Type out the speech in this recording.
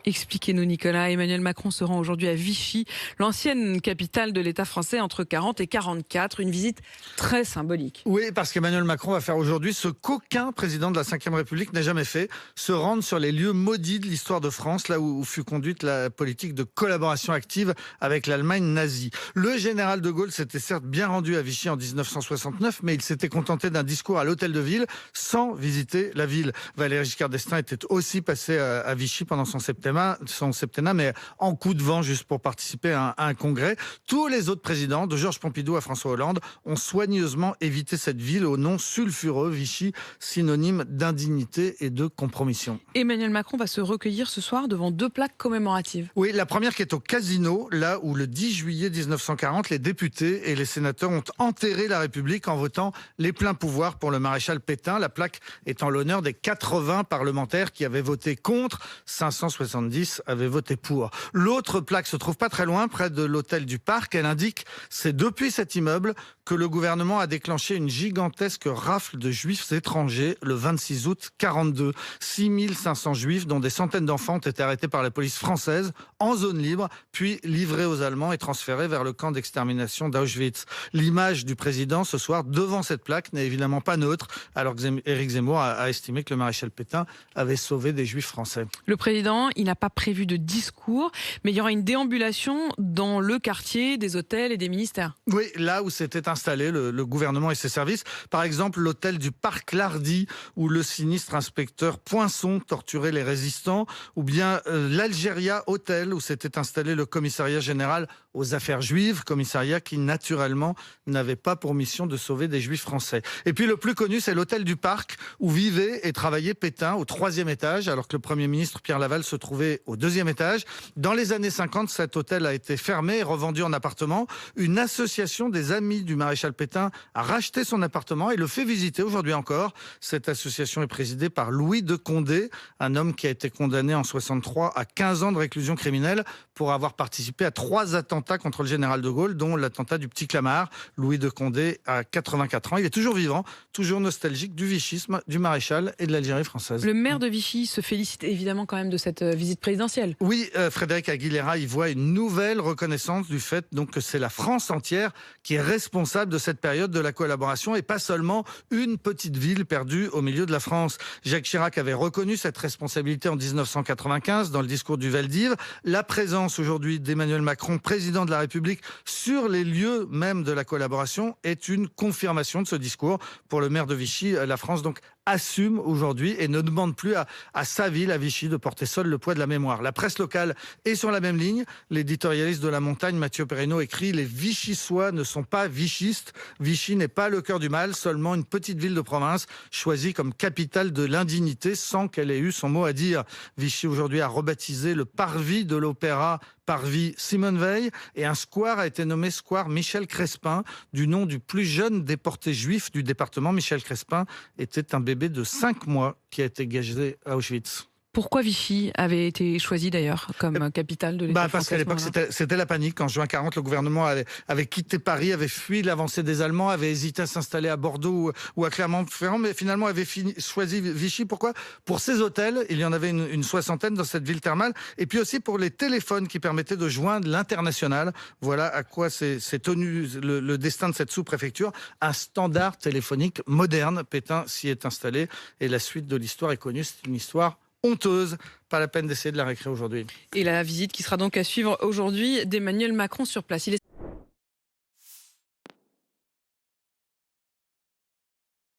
Expliquez-nous Nicolas. Emmanuel Macron se rend aujourd'hui à Vichy, l'ancienne capitale de l'État français entre 40 et 44. Une visite très symbolique. Oui, parce qu'Emmanuel Macron va faire aujourd'hui ce qu'aucun président de la Ve République n'a jamais fait, se rendre sur les lieux maudits de l'histoire de France, là où fut conduite la politique de collaboration active avec l'Allemagne nazie. Le général de Gaulle s'était certes bien rendu à Vichy en 1969, mais il s'était contenté d'un discours à l'hôtel de ville sans visiter la ville. Valéry Giscard d'Estaing était aussi passé à Vichy pendant son septennat, mais en coup de vent juste pour participer à un congrès. Tous les autres présidents, de Georges Pompidou à François Hollande, ont soigneusement évité cette ville au nom sulfureux, Vichy, synonyme d'indignité et de compromission. Emmanuel Macron va se recueillir ce soir devant 2 plaques commémoratives. Oui, la première qui est au Casino, là où le 10 juillet 1940, les députés et les sénateurs ont enterré la République en votant les pleins pouvoirs pour le maréchal Pétain. La plaque est en l'honneur des 80 parlementaires qui avaient voté contre, 570 avaient voté pour. L'autre plaque se trouve pas très loin, près de l'hôtel du Parc. Elle indique, c'est depuis cet immeuble que le gouvernement a déclenché une gigantesque rafle de juifs étrangers le 26 août 42. 6500 juifs, dont des centaines d'enfants, ont été arrêtés par la police française en zone libre, puis livrés aux Allemands et transférés vers le camp d'extermination d'Auschwitz. L'image du président ce soir devant cette plaque n'est évidemment pas neutre, alors que Éric Zemmour a estimé que le maréchal Pétain avait sauvé des juifs français. Le président, il n'a pas prévu de discours, mais il y aura une déambulation dans le quartier des hôtels et des ministères. Oui, là où s'était installé le gouvernement et ses services. Par exemple, l'hôtel du Parc Lardy, où le sinistre inspecteur Poinçon torturait les résistants, ou bien l'Algéria Hotel, où s'était installé le commissariat général aux affaires juives, commissariat qui naturellement n'avait pas pour mission de sauver des juifs français. Et puis le plus connu, c'est l'hôtel du Parc, où vivait et travaillait Pétain au 3e étage, alors que le Premier ministre Pierre Laval se trouvait au 2e étage. Dans les années 50, cet hôtel a été fermé et revendu en appartement. Une association des amis du maréchal Pétain a racheté son appartement et le fait visiter aujourd'hui encore. Cette association est présidée par Louis de Condé, un homme qui a été condamné en 63 à 15 ans de réclusion criminelle pour avoir participé à 3 attentats contre le général de Gaulle, dont l'attentat du Petit Clamart. Louis de Condé a 84 ans. Il est toujours vivant, toujours nostalgique du vichisme, du maréchal et de l'Algérie française. Le maire de Vichy se félicite évidemment quand même de cette visite présidentielle. Oui, Frédéric Aguilera y voit une nouvelle reconnaissance du fait donc, que c'est la France entière qui est responsable de cette période de la collaboration et pas seulement une petite ville perdue au milieu de la France. Jacques Chirac avait reconnu cette responsabilité en 1995 dans le discours du Vel d'Hiv. La présence aujourd'hui d'Emmanuel Macron, président de la République, sur les lieux même de la collaboration est une confirmation de ce discours. Pour le maire de Vichy, la France donc assume aujourd'hui et ne demande plus à sa ville, à Vichy, de porter seul le poids de la mémoire. La presse locale est sur la même ligne. L'éditorialiste de La Montagne, Mathieu Perrineau, écrit « Les Vichysois ne sont pas vichistes. Vichy n'est pas le cœur du mal, seulement une petite ville de province choisie comme capitale de l'indignité sans qu'elle ait eu son mot à dire. » Vichy aujourd'hui a rebaptisé le parvis de l'opéra Parvis Simone Veil et un square a été nommé square Michel Crespin, du nom du plus jeune déporté juif du département. Michel Crespin était un bébé de 5 mois qui a été gazé à Auschwitz. Pourquoi Vichy avait été choisi d'ailleurs comme capitale de l'État français? Parce qu'à l'époque, c'était la panique. En juin 40, le gouvernement avait quitté Paris, avait fui l'avancée des Allemands, avait hésité à s'installer à Bordeaux ou à Clermont-Ferrand, mais finalement avait choisi Vichy. Pourquoi? Pour ses hôtels, il y en avait une soixantaine dans cette ville thermale, et puis aussi pour les téléphones qui permettaient de joindre l'international. Voilà à quoi s'est tenu le destin de cette sous-préfecture. Un standard téléphonique moderne. Pétain s'y est installé, et la suite de l'histoire est connue. C'est une histoire honteuse, pas la peine d'essayer de la réécrire aujourd'hui. Et la visite qui sera donc à suivre aujourd'hui d'Emmanuel Macron sur place.